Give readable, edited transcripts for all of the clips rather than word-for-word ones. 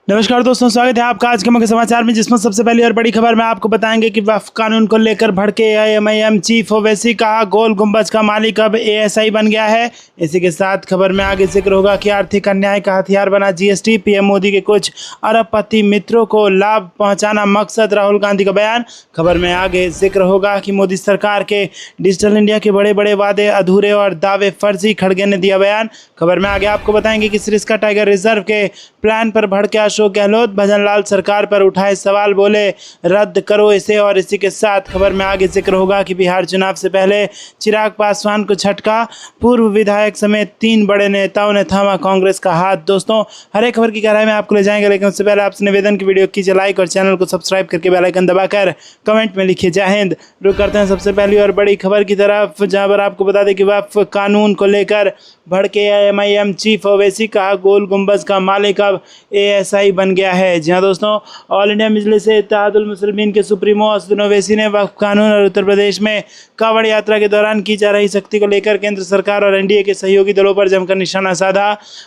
नमस्कार दोस्तों, स्वागत है आपका आज के मुख्य समाचार में, जिसमें सबसे पहली और बड़ी खबर में आपको बताएंगे कि वक्फ कानून को लेकर भड़के एआईएमआईएम चीफ ओवैसी, कहा गोल गुंबज का मालिक अब एएसआई बन गया है। इसी के साथ खबर में आगे जिक्र होगा कि आर्थिक अन्याय का हथियार बना जीएसटी, पीएम मोदी के कुछ अरबपति मित्रों को लाभ पहुंचाना मकसद, राहुल गांधी का बयान। खबर में आगे जिक्र होगा कि मोदी सरकार के डिजिटल इंडिया के बड़े बड़े वादे अधूरे और दावे फर्जी, खड़गे ने दिया बयान। खबर में आगे आपको बताएंगे कि सरिस्का टाइगर रिजर्व के प्लान पर भड़के अशोक गहलोत, भजनलाल सरकार पर उठाए सवाल, बोले रद्द करो इसे। और इसी के साथ खबर में आगे जिक्र होगा कि बिहार चुनाव से पहले चिराग पासवान को झटका, पूर्व विधायक समेत 3 बड़े नेताओं ने थामा कांग्रेस का हाथ। दोस्तों, हर एक खबर की गहराई में आपको ले जाएंगे, लेकिन उससे पहले आपसे निवेदन की वीडियो कीजिए लाइक और चैनल को सब्सक्राइब करके बेल आइकन दबाकर कमेंट में लिखिए जय हिंद। रुक करते हैं सबसे पहली और बड़ी खबर की तरफ, जहां पर आपको बता दें कि वक्फ कानून को लेकर भड़के एआईएमआईएम चीफ ओवैसी, कहा गोल गुंबज का मालिक अब एएसआई बन गया है। जी हाँ दोस्तों, ऑल इंडिया मजलिस इत्तेहादुल मुस्लिमीन के सुप्रीमो असदुद्दीन ओवैसी ने वक्फ कानून और उत्तर प्रदेश में कांवड़ यात्रा के दौरान की जा रही सख्ती को लेकर केंद्र सरकार और एनडीए के सहयोगी दलों पर जमकर निशाना साधा।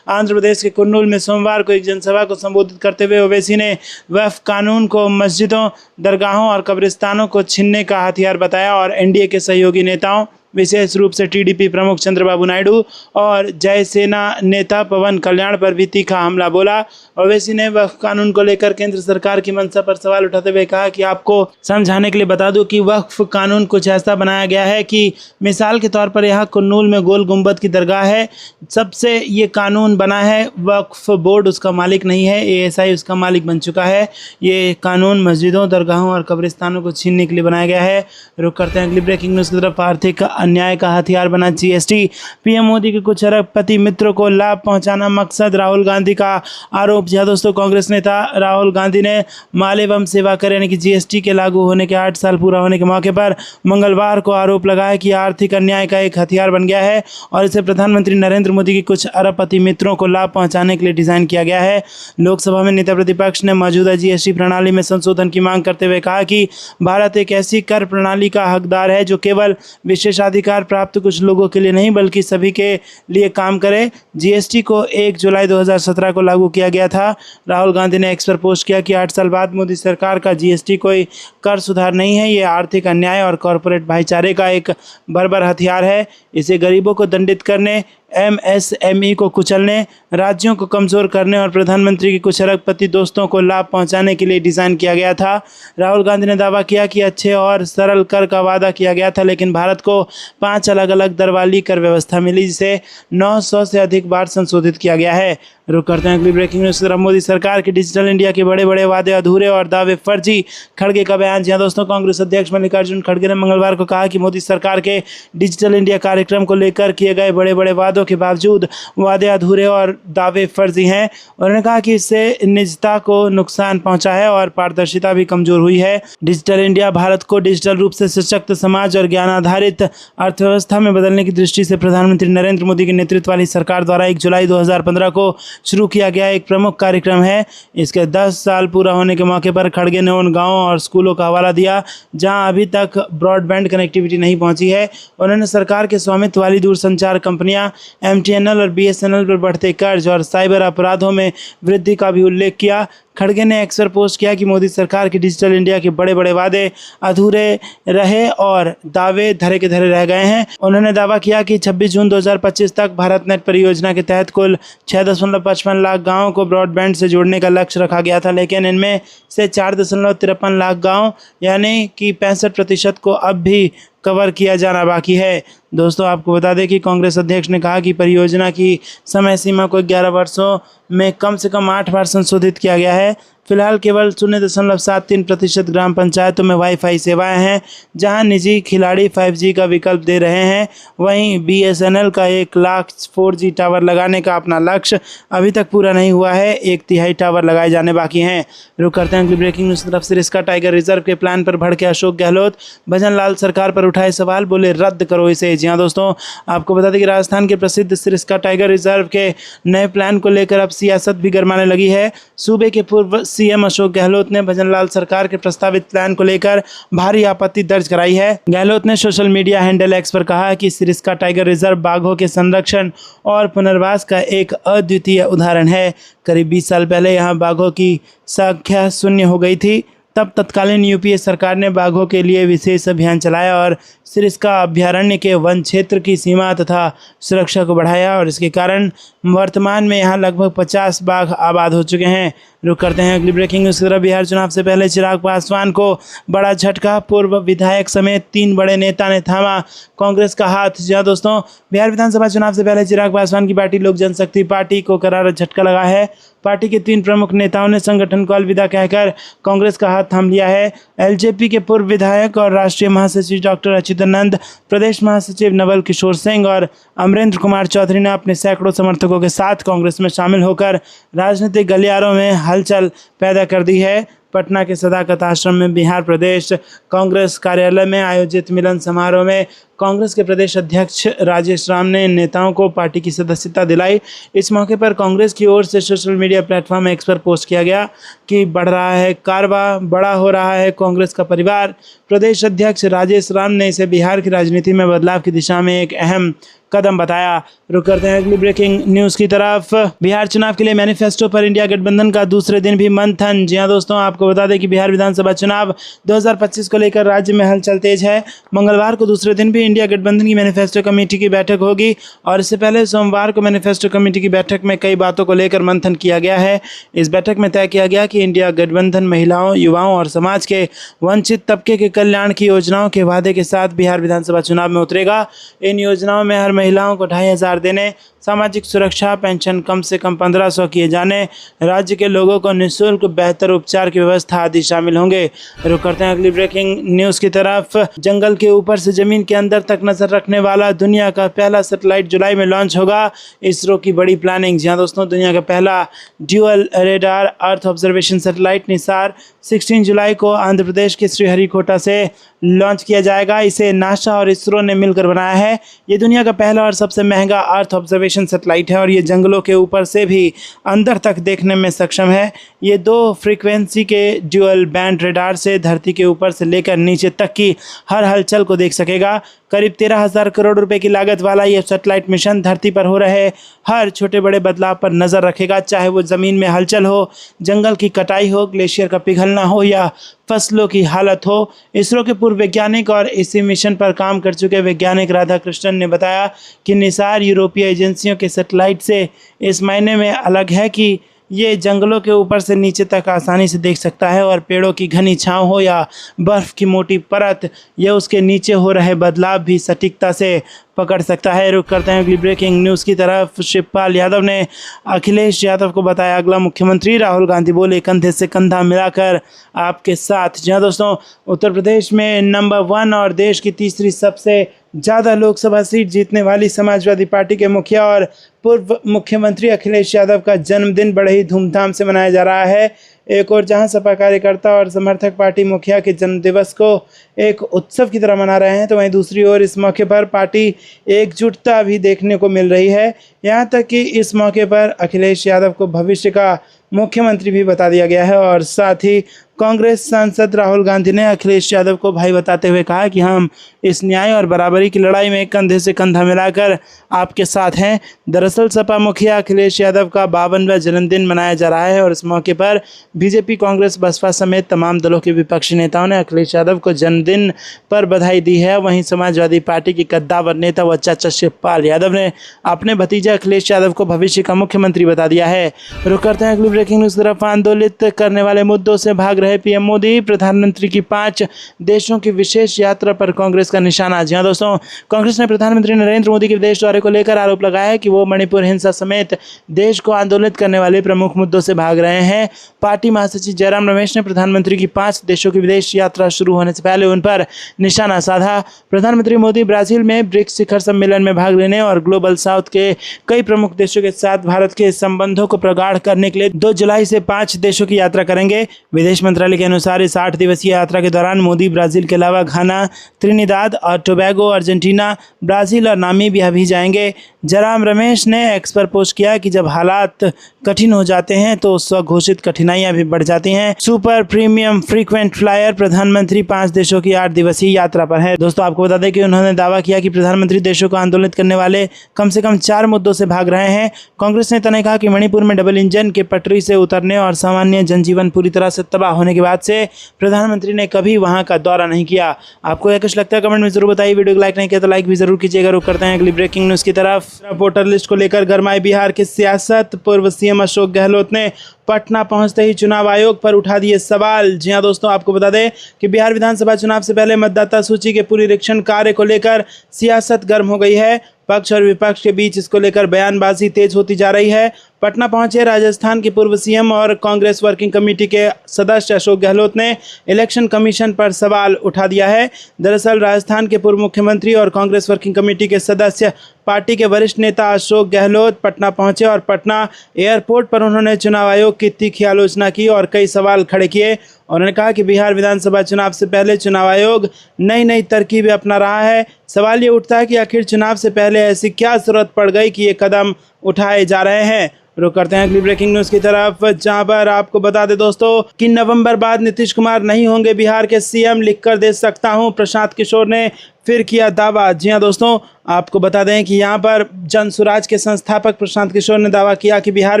आंध्र प्रदेश के कुर्नूल में सोमवार को एक जनसभा को संबोधित करते हुए ओवैसी ने वक्फ कानून को मस्जिदों, दरगाहों और कब्रिस्तानों को छीनने का हथियार बताया और एनडीए के सहयोगी नेताओं, विशेष रूप से टीडीपी प्रमुख चंद्रबाबू नायडू और जय सेना नेता पवन कल्याण पर भी तीखा हमला बोला। ओवैसी ने वक्फ कानून को लेकर केंद्र सरकार की मंशा पर सवाल उठाते हुए कहा कि आपको समझाने के लिए बता दूं कि वक्फ कानून कुछ ऐसा बनाया गया है कि मिसाल के तौर पर यहाँ कुर्नूल में गोल गुंबद की दरगाह है, सबसे ये कानून बना है, वक्फ बोर्ड उसका मालिक नहीं है, एएसआई उसका मालिक बन चुका है। ये कानून मस्जिदों, दरगाहों और कब्रिस्तानों को छीनने के लिए बनाया गया है। रुक करते हैं अगली ब्रेकिंग न्यूज़ की तरफ। आर्थिक अन्याय का हथियार बना जीएसटी, पीएम मोदी के कुछ अरबपति मित्रों को लाभ पहुंचाना मकसद, राहुल गांधी का आरोप। जी दोस्तों, कांग्रेस नेता राहुल गांधी ने माल एवं सेवा कर यानी कि जीएसटी के लागू होने के 8 साल पूरा होने के मौके पर मंगलवार को आरोप लगाया कि आर्थिक अन्याय का एक हथियार बन गया है और इसे प्रधानमंत्री नरेंद्र मोदी के कुछ अरबपति मित्रों को लाभ पहुंचाने के लिए डिजाइन किया गया है। लोकसभा में नेता प्रतिपक्ष ने मौजूदा जीएसटी प्रणाली में संशोधन की मांग करते हुए कहा कि भारत एक ऐसी कर प्रणाली का हकदार है जो केवल विशेषाधिकार प्राप्त कुछ लोगों के लिए नहीं बल्कि सभी के लिए काम करे। जीएसटी को 1 जुलाई 2017 को लागू किया गया था। राहुल गांधी ने एक्स पर पोस्ट किया कि 8 साल बाद मोदी सरकार का जीएसटी कोई कर सुधार नहीं है, ये आर्थिक अन्याय और कॉरपोरेट भाईचारे का एक बर्बर हथियार है। इसे गरीबों को दंडित करने, एमएसएमई को कुचलने, राज्यों को कमज़ोर करने और प्रधानमंत्री के कुछ अरबपति दोस्तों को लाभ पहुंचाने के लिए डिज़ाइन किया गया था। राहुल गांधी ने दावा किया कि अच्छे और सरल कर का वादा किया गया था, लेकिन भारत को 5 अलग अलग दर वाली कर व्यवस्था मिली, जिसे 900 से अधिक बार संशोधित किया गया है। रुक करते हैं अगली ब्रेकिंग न्यूज़। मोदी सरकार के डिजिटल इंडिया के बड़े बड़े वादे अधूरे और दावे फर्जी, खड़गे का बयान। जी दोस्तों, कांग्रेस अध्यक्ष मल्लिकार्जुन खड़गे ने मंगलवार को कहा कि मोदी सरकार के डिजिटल इंडिया कार्यक्रम को लेकर किए गए बड़े बड़े वादों के बावजूद वादे अधूरे और दावे फर्जी हैं। उन्होंने कहा कि इससे निजता को नुकसान पहुंचा है और पारदर्शिता भी कमजोर हुई है। डिजिटल इंडिया भारत को डिजिटल रूप से सशक्त समाज और ज्ञान आधारित अर्थव्यवस्था में बदलने की दृष्टि से प्रधानमंत्री नरेंद्र मोदी के नेतृत्व वाली सरकार द्वारा 1 जुलाई 2015 को शुरू किया गया एक प्रमुख कार्यक्रम है। इसके 10 साल पूरा होने के मौके पर खड़गे ने उन गाँवों और स्कूलों का हवाला दिया जहाँ अभी तक ब्रॉडबैंड कनेक्टिविटी नहीं पहुँची है। उन्होंने सरकार के स्वामित्व वाली दूरसंचार कंपनियाँ एमटीएनएल और बीएसएनएल पर बढ़ते कर्ज और साइबर अपराधों में वृद्धि का भी उल्लेख किया। खड़गे ने एक्स पर पोस्ट किया कि मोदी सरकार की डिजिटल इंडिया के बड़े बड़े वादे अधूरे रहे और दावे धरे के धरे रह गए हैं। उन्होंने दावा किया कि 26 जून 2025 तक भारत नेट परियोजना के तहत कुल 6.55 लाख गाँवों को ब्रॉडबैंड से जोड़ने का लक्ष्य रखा गया था, लेकिन इनमें से 4.53 लाख गाँव यानी कि 65% को अब भी कवर किया जाना बाकी है। दोस्तों, आपको बता दें कि कांग्रेस अध्यक्ष ने कहा कि परियोजना की समय सीमा को 11 वर्षों में कम से कम 8 बार संशोधित किया गया है। फिलहाल केवल 0.73% ग्राम पंचायतों में वाईफाई सेवाएं हैं, जहां निजी खिलाड़ी 5G का विकल्प दे रहे हैं। वहीं बीएसएनएल का 1 लाख 4G टावर लगाने का अपना लक्ष्य अभी तक पूरा नहीं हुआ है, 1/3 टावर लगाए जाने बाकी हैं। रुक करते हैं अगली ब्रेकिंग न्यूज़ की तरफ। सरिस्का टाइगर रिजर्व के प्लान पर भड़के अशोक गहलोत, भजनलाल सरकार पर उठाए सवाल, बोले रद्द करो इसे। जी हाँ दोस्तों, आपको बता दें कि राजस्थान के प्रसिद्ध सिरस्का टाइगर रिजर्व के नए प्लान को लेकर अब सियासत भी गरमाने लगी है। सूबे के पूर्व सीएम अशोक गहलोत ने भजनलाल सरकार के प्रस्तावित प्लान को लेकर भारी आपत्ति दर्ज कराई है। गहलोत ने सोशल मीडिया हैंडल एक्स पर कहा कि सिरस्का टाइगर रिजर्व बाघों के संरक्षण और पुनर्वास का एक अद्वितीय उदाहरण है। करीब 20 साल पहले यहाँ बाघों की संख्या शून्य हो गई थी। तब तत्कालीन यूपीए सरकार ने बाघों के लिए विशेष अभियान चलाया और सिरस्का अभ्यारण्य के वन क्षेत्र की सीमा तथा सुरक्षा को बढ़ाया और इसके कारण वर्तमान में यहाँ लगभग 50 बाघ आबाद हो चुके हैं। रुक करते हैं अगली ब्रेकिंग न्यूज़ की तरफ। बिहार चुनाव से पहले चिराग पासवान को बड़ा झटका, पूर्व विधायक समेत 3 बड़े नेता ने थामा कांग्रेस का हाथ। जी हाँ दोस्तों, बिहार विधानसभा चुनाव से पहले चिराग पासवान की पार्टी लोक जनशक्ति पार्टी को करारा झटका लगा है। पार्टी के 3 प्रमुख नेताओं ने संगठन को अलविदा कहकर कांग्रेस का हाथ थाम लिया है। एलजेपी के पूर्व विधायक और राष्ट्रीय महासचिव डॉक्टर अच्युतानंद, प्रदेश महासचिव नवल किशोर सिंह और अमरेंद्र कुमार चौधरी ने अपने सैकड़ों समर्थकों के साथ कांग्रेस में शामिल होकर राजनीतिक गलियारों में हलचल पैदा कर दी है। पटना के सदाकत आश्रम में बिहार प्रदेश कांग्रेस कार्यालय में आयोजित मिलन समारोह में कांग्रेस के प्रदेश अध्यक्ष राजेश राम ने नेताओं को पार्टी की सदस्यता दिलाई। इस मौके पर कांग्रेस की ओर से सोशल मीडिया प्लेटफॉर्म एक्स पर पोस्ट किया गया कि बढ़ रहा है कारवा, बड़ा हो रहा है कांग्रेस का परिवार। प्रदेश अध्यक्ष राजेश राम ने इसे बिहार की राजनीति में बदलाव की दिशा में एक अहम कदम बताया। रुक करते हैं अगली ब्रेकिंग न्यूज़ की तरफ। बिहार चुनाव के लिए मैनिफेस्टो पर इंडिया गठबंधन का दूसरे दिन भी मंथन। जी हाँ दोस्तों, आपको बता दें कि बिहार विधानसभा चुनाव 2025 को लेकर राज्य में हलचल तेज है। मंगलवार को दूसरे दिन भी इंडिया गठबंधन की मैनिफेस्टो कमेटी की बैठक होगी और इससे पहले सोमवार को मैनिफेस्टो कमेटी की बैठक में कई बातों को लेकर मंथन किया गया है। इस बैठक में तय किया गया कि इंडिया गठबंधन महिलाओं, युवाओं और समाज के वंचित तबके के कल्याण की योजनाओं के वादे के साथ बिहार विधानसभा चुनाव में उतरेगा। इन योजनाओं में हर महिलाओं को 2500 देने, सामाजिक सुरक्षा पेंशन कम से कम 1500 किए जाने, राज्य के लोगों को निःशुल्क बेहतर उपचार की व्यवस्था आदि शामिल होंगे। रुक करते हैं अगली ब्रेकिंग न्यूज़ की तरफ। जंगल के ऊपर से जमीन के अंदर तक नजर रखने वाला दुनिया का पहला सैटेलाइट जुलाई में लॉन्च होगा। इसरो की बड़ी प्लानिंग। जी हाँ दोस्तों, दुनिया का पहला dual radar earth observation satellite Nisar 16 जुलाई को आंध्र प्रदेश के श्रीहरिकोटा से लॉन्च किया जाएगा। इसे नासा और इसरो ने मिलकर बनाया है। ये दुनिया का पहला और सबसे महंगा अर्थ ऑब्जर्वेशन सैटेलाइट है और ये जंगलों के ऊपर से भी अंदर तक देखने में सक्षम है। ये 2 फ्रीक्वेंसी के ड्यूअल बैंड रेडार से धरती के ऊपर से लेकर नीचे तक की हर हलचल को देख सकेगा। करीब 13,000 करोड़ रुपए की लागत वाला यह सैटेलाइट मिशन धरती पर हो रहे हर छोटे बड़े बदलाव पर नज़र रखेगा, चाहे वो ज़मीन में हलचल हो, जंगल की कटाई हो, ग्लेशियर का पिघलना हो या फसलों की हालत हो। इसरो के पूर्व वैज्ञानिक और इसी मिशन पर काम कर चुके वैज्ञानिक राधाकृष्णन ने बताया कि निसार यूरोपीय एजेंसियों के सैटेलाइट से इस मायने में अलग है कि ये जंगलों के ऊपर से नीचे तक आसानी से देख सकता है और पेड़ों की घनी छांव हो या बर्फ़ की मोटी परत, यह उसके नीचे हो रहे बदलाव भी सटीकता से पकड़ सकता है। रुक करते हैं अगली ब्रेकिंग न्यूज़ की तरफ। शिवपाल यादव ने अखिलेश यादव को बताया अगला मुख्यमंत्री। राहुल गांधी बोले कंधे से कंधा मिलाकर आपके साथ। जी हाँ दोस्तों, उत्तर प्रदेश में नंबर 1 और देश की तीसरी सबसे ज़्यादा लोकसभा सीट जीतने वाली समाजवादी पार्टी के मुखिया और पूर्व मुख्यमंत्री अखिलेश यादव का जन्मदिन बड़े ही धूमधाम से मनाया जा रहा है। एक और जहां सपा कार्यकर्ता और समर्थक पार्टी मुखिया के जन्मदिवस को एक उत्सव की तरह मना रहे हैं, तो वहीं दूसरी ओर इस मौके पर पार्टी एकजुटता भी देखने को मिल रही है। यहां तक कि इस मौके पर अखिलेश यादव को भविष्य का मुख्यमंत्री भी बता दिया गया है और साथ ही कांग्रेस सांसद राहुल गांधी ने अखिलेश यादव को भाई बताते हुए कहा कि हम इस न्याय और बराबरी की लड़ाई में कंधे से कंधा मिलाकर आपके साथ हैं। दरअसल सपा मुखिया अखिलेश यादव का 52वां जन्मदिन मनाया जा रहा है और इस मौके पर बीजेपी, कांग्रेस, बसपा समेत तमाम दलों के विपक्षी नेताओं ने अखिलेश यादव को जन्मदिन पर बधाई दी है। वहीं समाजवादी पार्टी के कद्दावर नेता व चाचा शिवपाल यादव ने अपने भतीजे अखिलेश यादव को भविष्य का मुख्यमंत्री बता दिया है। रुक करते हैं अगली ब्रेकिंग न्यूज़ तरफ। आंदोलित करने वाले मुद्दों से भाग रहे पीएम मोदी, प्रधानमंत्री की 5 देशों की विशेष यात्रा पर कांग्रेस का निशाना। जी हां दोस्तों, कांग्रेस ने प्रधानमंत्री नरेंद्र मोदी के विदेश दौरे को लेकर आरोप लगाया है कि वो मणिपुर हिंसा समेत देश को आंदोलित करने वाले प्रमुख मुद्दों से भाग रहे हैं। पार्टी महासचिव जयराम रमेश ने प्रधानमंत्री की 5 देशों की विदेश यात्रा शुरू होने से पहले उन पर निशाना साधा। प्रधानमंत्री मोदी ब्राजील में ब्रिक्स शिखर सम्मेलन में भाग लेने और ग्लोबल साउथ के कई प्रमुख देशों के साथ भारत के संबंधों को प्रगाढ़ करने के लिए 2 जुलाई से 5 देशों की यात्रा करेंगे। विदेश मंत्रालय के अनुसार इस 8 दिवसीय यात्रा के दौरान मोदी ब्राज़ील के अलावा घाना, त्रिनिदाद और टोबैगो, अर्जेंटीना, ब्राज़ील और नामीबिया भी जाएंगे। जयराम रमेश ने एक्स पर पोस्ट किया कि जब हालात कठिन हो जाते हैं तो स्वघोषित कठिनाइयां भी बढ़ जाती हैं। सुपर प्रीमियम फ्रीक्वेंट फ्लायर प्रधानमंत्री 5 देशों की 8 दिवसीय यात्रा पर है। दोस्तों, आपको बता दें कि उन्होंने दावा किया कि प्रधानमंत्री देशों को आंदोलित करने वाले कम से कम 4 मुद्दों से भाग रहे हैं। कांग्रेस नेता ने कहा कि मणिपुर में डबल इंजन के पटरी से उतरने और सामान्य जनजीवन पूरी तरह से तबाह होने के बाद से प्रधानमंत्री ने कभी वहां का दौरा नहीं किया। आपको यह कुछ लगता है कमेंट में जरूर बताइए। वीडियो को लाइक नहीं किया तो लाइक भी जरूर कीजिएगा। रुक करते हैं अगली ब्रेकिंग न्यूज की तरफ। वोटर लिस्ट को लेकर गरमाए बिहार की सियासत। पूर्व सीएम अशोक गहलोत ने पटना पहुंचते ही चुनाव आयोग पर उठा दिए सवाल। जी हां दोस्तों, आपको बता दें कि बिहार विधानसभा चुनाव से पहले मतदाता सूची के पुनरीक्षण कार्य को लेकर सियासत गर्म हो गई है। पक्ष और विपक्ष के बीच इसको लेकर बयानबाजी तेज होती जा रही है। पटना पहुंचे राजस्थान के पूर्व सीएम और कांग्रेस वर्किंग कमेटी के सदस्य अशोक गहलोत ने इलेक्शन कमीशन पर सवाल उठा दिया है। दरअसल राजस्थान के पूर्व मुख्यमंत्री और कांग्रेस वर्किंग कमेटी के सदस्य पार्टी के वरिष्ठ नेता अशोक गहलोत पटना पहुंचे और पटना एयरपोर्ट पर उन्होंने चुनाव आयोग की तीखी आलोचना की और कई सवाल खड़े किए। उन्होंने कहा कि बिहार विधानसभा चुनाव से पहले चुनाव आयोग नई नई तरकीबें अपना रहा है। सवाल ये उठता है कि आखिर चुनाव से पहले ऐसी क्या जरूरत पड़ गई कि ये कदम उठाए जा रहे हैं। रुक करते हैं अगली ब्रेकिंग न्यूज की तरफ, जहां पर आपको बता दें दोस्तों कि नवंबर बाद नीतीश कुमार नहीं होंगे बिहार के सीएम, लिखकर दे सकता हूं, प्रशांत किशोर ने फिर किया दावा। जी हां दोस्तों, आपको बता दें कि यहां पर जन सुराज के संस्थापक प्रशांत किशोर ने दावा किया कि बिहार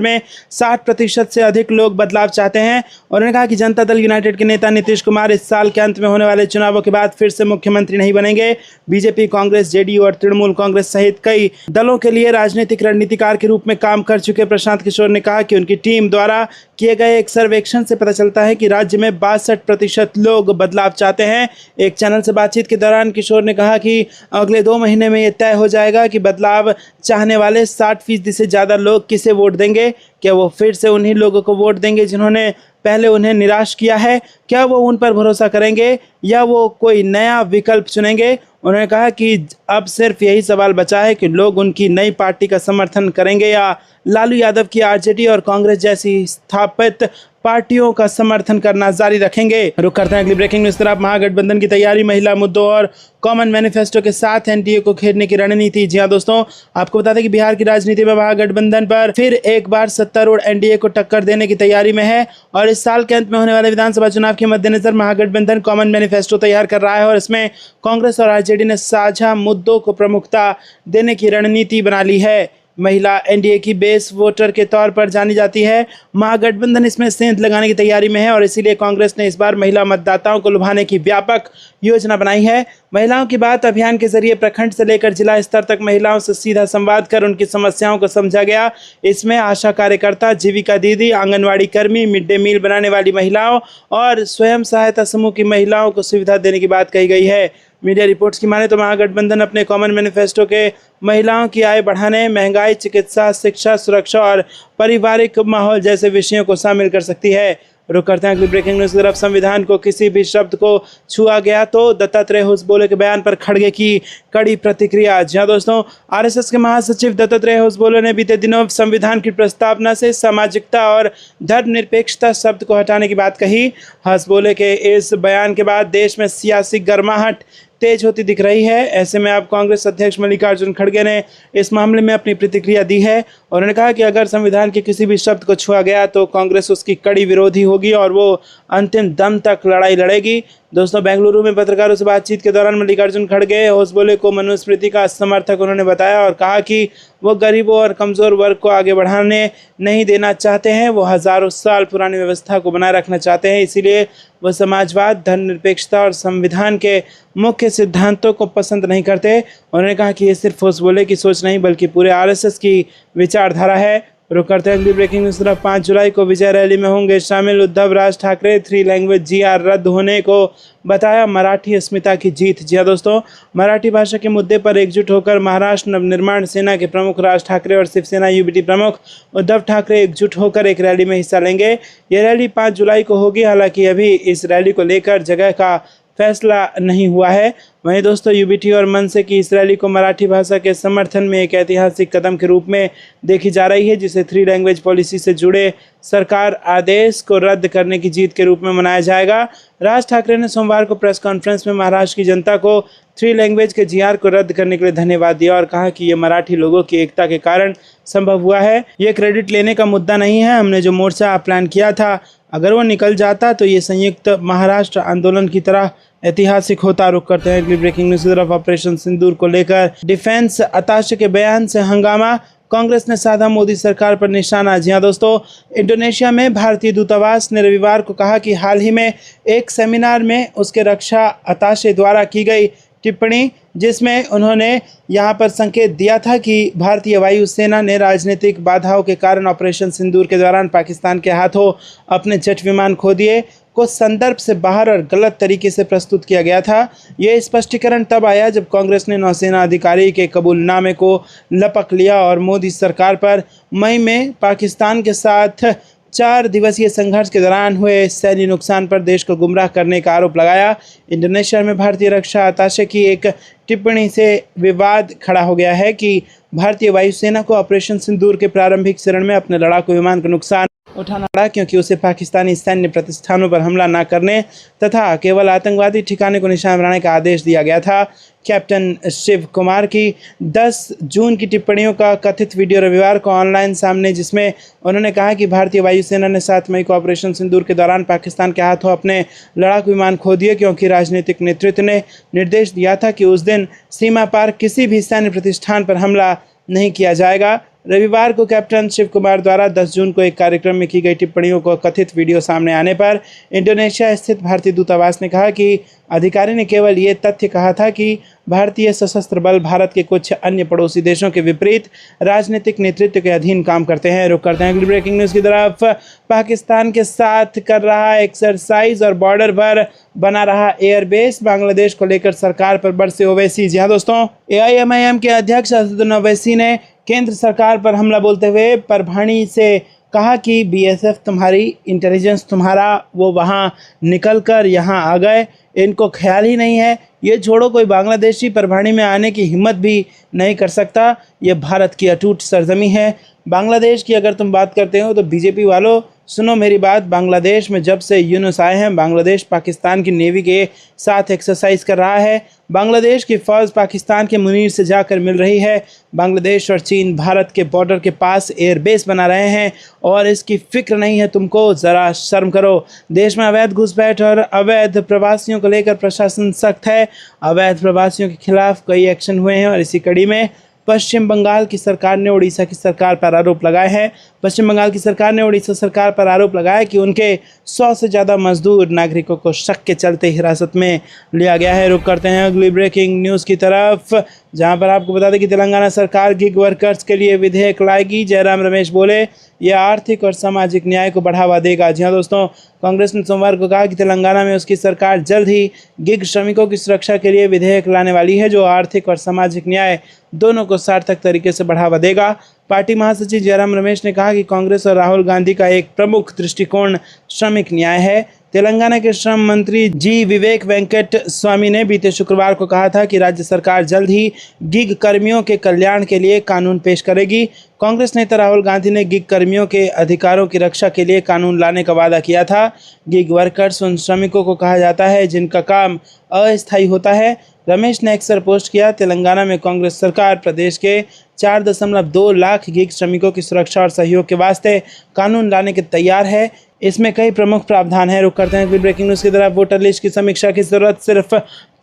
में 60% से अधिक लोग बदलाव चाहते हैं। और उन्होंने कहा कि जनता दल यूनाइटेड के नेता नीतीश कुमार इस साल के अंत में होने वाले चुनावों के बाद फिर से मुख्यमंत्री नहीं बनेंगे। बीजेपी, कांग्रेस, जेडीयू और तृणमूल कांग्रेस सहित कई दलों के लिए राजनीतिक रणनीतिकार के रूप में काम कर चुके प्रशांत किशोर ने कहा कि उनकी टीम द्वारा किए गए एक सर्वेक्षण से पता चलता है कि राज्य में 62% लोग बदलाव चाहते हैं। एक चैनल से बातचीत के दौरान किशोर ने कहा कि अगले 2 महीने में यह तय हो जाएगा कि बदलाव चाहने वाले 60% से ज़्यादा लोग किसे वोट देंगे। क्या वो फिर से उन्हीं लोगों को वोट देंगे जिन्होंने पहले उन्हें निराश किया है? क्या वो उन पर भरोसा करेंगे या वो कोई नया विकल्प चुनेंगे? उन्होंने कहा कि अब सिर्फ यही सवाल बचा है कि लोग उनकी नई पार्टी का समर्थन करेंगे या लालू यादव की आरजेडी और कांग्रेस जैसी स्थापित पार्टियों का समर्थन करना जारी रखेंगे। रुक करते हैं अगली ब्रेकिंग न्यूज तरफ। महागठबंधन की तैयारी, महिला मुद्दों और कॉमन मैनिफेस्टो के साथ एनडीए को घेरने की रणनीति। जी हां दोस्तों, आपको बता दें कि बिहार की राजनीति में महागठबंधन पर फिर एक बार सत्तारूढ़ एनडीए को टक्कर देने की तैयारी में है। और इस साल के अंत में होने वाले विधानसभा चुनाव के मद्देनजर महागठबंधन कॉमन मैनिफेस्टो तैयार कर रहा है और इसमें कांग्रेस और आरजेडी ने साझा मुद्दों को प्रमुखता देने की रणनीति बना ली है। महिला एनडीए की बेस वोटर के तौर पर जानी जाती है। महागठबंधन इसमें सेंध लगाने की तैयारी में है और इसीलिए कांग्रेस ने इस बार महिला मतदाताओं को लुभाने की व्यापक योजना बनाई है। महिलाओं की बात अभियान के जरिए प्रखंड से लेकर जिला स्तर तक महिलाओं से सीधा संवाद कर उनकी समस्याओं को समझा गया। इसमें आशा कार्यकर्ता, जीविका दीदी, आंगनवाड़ी कर्मी, मिड डे मील बनाने वाली महिलाओं और स्वयं सहायता समूह की महिलाओं को सुविधा देने की बात कही गई है। मीडिया रिपोर्ट्स की माने तो महागठबंधन अपने कॉमन मैनिफेस्टो के महिलाओं की आय बढ़ाने, महंगाई, चिकित्सा, शिक्षा, सुरक्षा और पारिवारिक माहौल जैसे विषयों को शामिल कर सकती है। रुक करते हैं अगली ब्रेकिंग न्यूज की तरफ। संविधान को किसी भी शब्द को छुआ गया तो दत्तात्रेय होसबोले के बयान पर खड़गे की कड़ी प्रतिक्रिया। जी हां दोस्तों, आरएसएस के महासचिव दत्तात्रेय होसबोले ने बीते दिनों संविधान की प्रस्तावना से सामाजिकता और धर्मनिरपेक्षता शब्द को हटाने की बात कही। होसबोले के इस बयान के बाद देश में सियासी गर्माहट तेज होती दिख रही है। ऐसे में अब कांग्रेस अध्यक्ष मल्लिकार्जुन खड़गे ने इस मामले में अपनी प्रतिक्रिया दी है और उन्होंने कहा कि अगर संविधान के किसी भी शब्द को छुआ गया तो कांग्रेस उसकी कड़ी विरोधी होगी और वो अंतिम दम तक लड़ाई लड़ेगी। दोस्तों, बेंगलुरु में पत्रकारों से बातचीत के दौरान मल्लिकार्जुन खड़गे होसबोले को मनुस्मृति का समर्थक उन्होंने बताया और कहा कि वो गरीबों और कमज़ोर वर्ग को आगे बढ़ाने नहीं देना चाहते हैं। वो हज़ारों साल पुरानी व्यवस्था को बनाए रखना चाहते हैं, इसीलिए वो समाजवाद, धर्मनिरपेक्षता और संविधान के मुख्य सिद्धांतों को पसंद नहीं करते। उन्होंने कहा कि ये सिर्फ होसबोले की सोच नहीं बल्कि पूरे आरएसएस की विचारधारा है। रुक करते हैं अगली ब्रेकिंग न्यूज तरफ। 5 जुलाई को विजय रैली में होंगे शामिल उद्धव राज ठाकरे। 3 लैंग्वेज जीआर रद्द होने को बताया मराठी अस्मिता की जीत। जी हां दोस्तों, मराठी भाषा के मुद्दे पर एकजुट होकर महाराष्ट्र नवनिर्माण सेना के प्रमुख राज ठाकरे और शिवसेना यूबीटी प्रमुख उद्धव ठाकरे एकजुट होकर एक रैली में हिस्सा लेंगे। ये रैली 5 जुलाई को होगी। हालांकि अभी इस रैली को लेकर जगह का फैसला नहीं हुआ है। वहीं दोस्तों यूबीटी और मनसे की इस रैली को मराठी भाषा के समर्थन में एक ऐतिहासिक कदम के रूप में देखी जा रही है, जिसे 3 लैंग्वेज पॉलिसी से जुड़े सरकार आदेश को रद्द करने की जीत के रूप में मनाया जाएगा। राज ठाकरे ने सोमवार को प्रेस कॉन्फ्रेंस में महाराष्ट्र की जनता को 3 लैंग्वेज के जीआर को रद्द करने के लिए धन्यवाद दिया और कहा कि ये मराठी लोगों की एकता के कारण संभव हुआ है। ये क्रेडिट लेने का मुद्दा नहीं है। हमने जो मोर्चा प्लान किया था, अगर वो निकल जाता तो ये संयुक्त महाराष्ट्र आंदोलन की तरह ऐतिहासिक होता। रुक करते हैं अगली ब्रेकिंग न्यूज की तरफ। ऑपरेशन सिंदूर को लेकर डिफेंस अताशे के बयान से हंगामा, कांग्रेस ने साधा मोदी सरकार पर निशाना। जी हां दोस्तों, इंडोनेशिया में भारतीय दूतावास ने रविवार को कहा कि हाल ही में एक सेमिनार में उसके रक्षा अताशे द्वारा की गई टिप्पणी, जिसमें उन्होंने यहां पर संकेत दिया था कि भारतीय वायुसेना ने राजनीतिक बाधाओं के कारण ऑपरेशन सिंदूर के दौरान पाकिस्तान के हाथों अपने जेट विमान खो दिए, को संदर्भ से बाहर और गलत तरीके से प्रस्तुत किया गया था। यह स्पष्टीकरण तब आया जब कांग्रेस ने नौसेना अधिकारी के कबूलनामे को लपक लिया और मोदी सरकार पर मई में पाकिस्तान के साथ 4 दिवसीय संघर्ष के दौरान हुए सैन्य नुकसान पर देश को गुमराह करने का आरोप लगाया। इंडोनेशिया में भारतीय रक्षा अताशे की एक टिप्पणी से विवाद खड़ा हो गया है कि भारतीय वायुसेना को ऑपरेशन सिंदूर के प्रारंभिक चरण में अपने लड़ाकू विमान को नुकसान उठाना पड़ा, क्योंकि उसे पाकिस्तानी सैन्य प्रतिष्ठानों पर हमला न करने तथा केवल आतंकवादी ठिकाने को निशाना बनाने का आदेश दिया गया था। कैप्टन शिव कुमार की 10 जून की टिप्पणियों का कथित वीडियो रविवार को ऑनलाइन सामने, जिसमें उन्होंने कहा कि भारतीय वायुसेना ने 7 मई को ऑपरेशन सिंदूर के दौरान पाकिस्तान के हाथों अपने लड़ाकू विमान खो दिए, क्योंकि राजनीतिक नेतृत्व ने निर्देश दिया था कि उस दिन सीमा पार किसी भी सैन्य प्रतिष्ठान पर हमला नहीं किया जाएगा। रविवार को कैप्टन शिव कुमार द्वारा 10 जून को एक कार्यक्रम में की गई टिप्पणियों को कथित वीडियो सामने आने पर इंडोनेशिया स्थित भारतीय दूतावास ने कहा कि अधिकारी ने केवल ये तथ्य कहा था कि भारतीय सशस्त्र बल भारत के कुछ अन्य पड़ोसी देशों के विपरीत राजनीतिक नेतृत्व के अधीन काम करते हैं। रुक करते हैं अगली ब्रेकिंग न्यूज़ की तरफ। पाकिस्तान के साथ कर रहा एक्सरसाइज और बॉर्डर पर बना रहा एयरबेस, बांग्लादेश को लेकर सरकार पर बरसे ओवैसी। जी हाँ दोस्तों, AIMIM के अध्यक्ष असदुद्दीन ओवैसी ने केंद्र सरकार पर हमला बोलते हुए परभाणी से कहा कि BSF तुम्हारी इंटेलिजेंस तुम्हारा वो वहाँ निकल कर यहाँ आ गए, इनको ख्याल ही नहीं है। ये छोड़ो, कोई बांग्लादेशी परभाणी में आने की हिम्मत भी नहीं कर सकता। ये भारत की अटूट सरजमी है। बांग्लादेश की अगर तुम बात करते हो तो बीजेपी वालों सुनो मेरी बात। बांग्लादेश में जब से यूनुस आए हैं, बांग्लादेश पाकिस्तान की नेवी के साथ एक्सरसाइज कर रहा है। बांग्लादेश की फ़ौज पाकिस्तान के मुनीर से जाकर मिल रही है। बांग्लादेश और चीन भारत के बॉर्डर के पास एयरबेस बना रहे हैं और इसकी फिक्र नहीं है तुमको। ज़रा शर्म करो। देश में अवैध घुसपैठ और अवैध प्रवासियों को लेकर प्रशासन सख्त है। अवैध प्रवासियों के खिलाफ कई एक्शन हुए हैं और इसी कड़ी में पश्चिम बंगाल की सरकार ने उड़ीसा की सरकार पर आरोप लगाए हैं। पश्चिम बंगाल की सरकार ने उड़ीसा सरकार पर आरोप लगाया कि उनके 100 से ज़्यादा मजदूर नागरिकों को शक के चलते हिरासत में लिया गया है। रुक करते हैं अगली ब्रेकिंग न्यूज़ की तरफ, जहां पर आपको बता दें कि तेलंगाना सरकार गिग वर्कर्स के लिए विधेयक लाएगी। जयराम रमेश बोले यह आर्थिक और सामाजिक न्याय को बढ़ावा देगा। जी हाँ दोस्तों, कांग्रेस ने सोमवार को कहा कि तेलंगाना में उसकी सरकार जल्द ही गिग श्रमिकों की सुरक्षा के लिए विधेयक लाने वाली है, जो आर्थिक और सामाजिक न्याय दोनों को सार्थक तरीके से बढ़ावा देगा। पार्टी महासचिव जयराम रमेश ने कहा कि कांग्रेस और राहुल गांधी का एक प्रमुख दृष्टिकोण श्रमिक न्याय है। तेलंगाना के श्रम मंत्री जी विवेक वेंकट स्वामी ने बीते शुक्रवार को कहा था कि राज्य सरकार जल्द ही गिग कर्मियों के कल्याण के लिए कानून पेश करेगी। कांग्रेस नेता राहुल गांधी ने गिग कर्मियों के अधिकारों की रक्षा के लिए कानून लाने का वादा किया था। गिग वर्कर्स उन श्रमिकों को कहा जाता है जिनका काम अस्थायी होता है। रमेश ने अक्सर पोस्ट किया, तेलंगाना में कांग्रेस सरकार प्रदेश के 4.2 लाख गिग श्रमिकों की सुरक्षा और सहयोग के वास्ते कानून लाने के तैयार है। इसमें कई प्रमुख प्रावधान हैं। रुक करते हैं ब्रेकिंग न्यूज़ की तरफ। वोटर लिस्ट की समीक्षा की जरूरत सिर्फ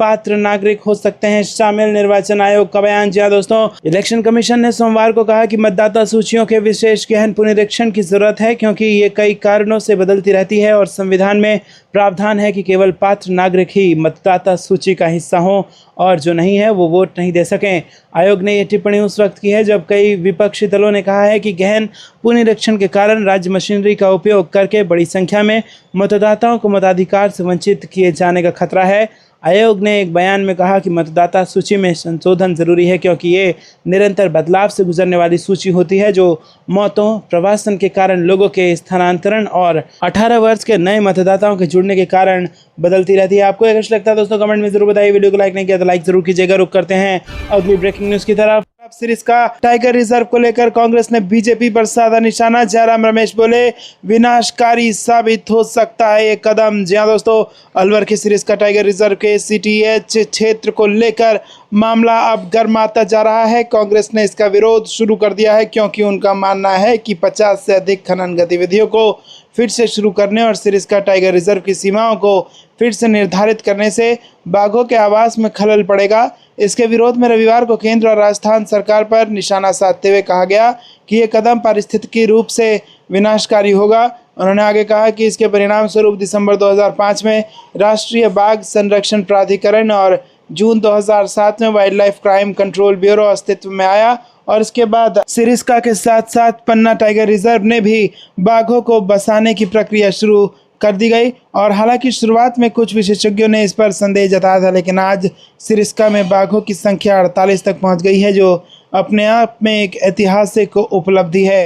पात्र नागरिक हो सकते हैं, शामिल निर्वाचन आयोग का बयान। जी दोस्तों, इलेक्शन कमीशन ने सोमवार को कहा कि मतदाता सूचियों के विशेष गहन पुनरीक्षण की जरूरत है, क्योंकि ये कई कारणों से बदलती रहती है और संविधान में प्रावधान है कि केवल पात्र नागरिक ही मतदाता सूची का हिस्सा हों और जो नहीं है वो वोट नहीं दे सकें। आयोग ने यह टिप्पणी उस वक्त की है जब कई विपक्षी दलों ने कहा है कि गहन पुनरीक्षण के कारण राज्य मशीनरी का उपयोग करके बड़ी संख्या में मतदाताओं को मताधिकार से वंचित किए जाने का खतरा है। आयोग ने एक बयान में कहा कि मतदाता सूची में संशोधन जरूरी है क्योंकि ये निरंतर बदलाव से गुजरने वाली सूची होती है जो मौतों, प्रवासन के कारण लोगों के स्थानांतरण और 18 वर्ष के नए मतदाताओं के जुड़ने के कारण बदलती रहती है। आपको अगर लगता है दोस्तों कमेंट में जरूर बताइए। वीडियो को लाइक नहीं किया तो लाइक जरूर कीजिएगा। रुक करते हैं अगली ब्रेकिंग न्यूज की तरफ। सिरिस्का टाइगर रिजर्व को लेकर कांग्रेस ने बीजेपी पर साधा निशाना। जयराम रमेश बोले विनाशकारी साबित हो सकता है ये कदम। जी हां दोस्तों, अलवर के सिरिस्का टाइगर रिजर्व के सीटीएच क्षेत्र को लेकर मामला अब गर्माता जा रहा है। कांग्रेस ने इसका विरोध शुरू कर दिया है क्योंकि उनका मानना है कि 50 से अधिक खनन गतिविधियों को फिर से शुरू करने और सिरिस्का टाइगर रिजर्व की सीमाओं को फिर से निर्धारित करने से बाघों के आवास में खलल पड़ेगा। इसके विरोध में रविवार को केंद्र और राजस्थान सरकार पर निशाना साधते हुए कहा गया कि ये कदम पारिस्थितिकी रूप से विनाशकारी होगा। उन्होंने आगे कहा कि इसके परिणाम स्वरूप दिसंबर 2005 में राष्ट्रीय बाघ संरक्षण प्राधिकरण और जून 2007 में wild life crime control bureau अस्तित्व में आया और इसके बाद सिरिस्का के साथ साथ पन्ना टाइगर रिजर्व ने भी बाघों को बसाने की प्रक्रिया शुरू कर दी गई। और हालांकि शुरुआत में कुछ विशेषज्ञों ने इस पर संदेह जताया था, लेकिन आज सिरिस्का में बाघों की संख्या 48 तक पहुंच गई है जो अपने आप में एक ऐतिहासिक उपलब्धि है।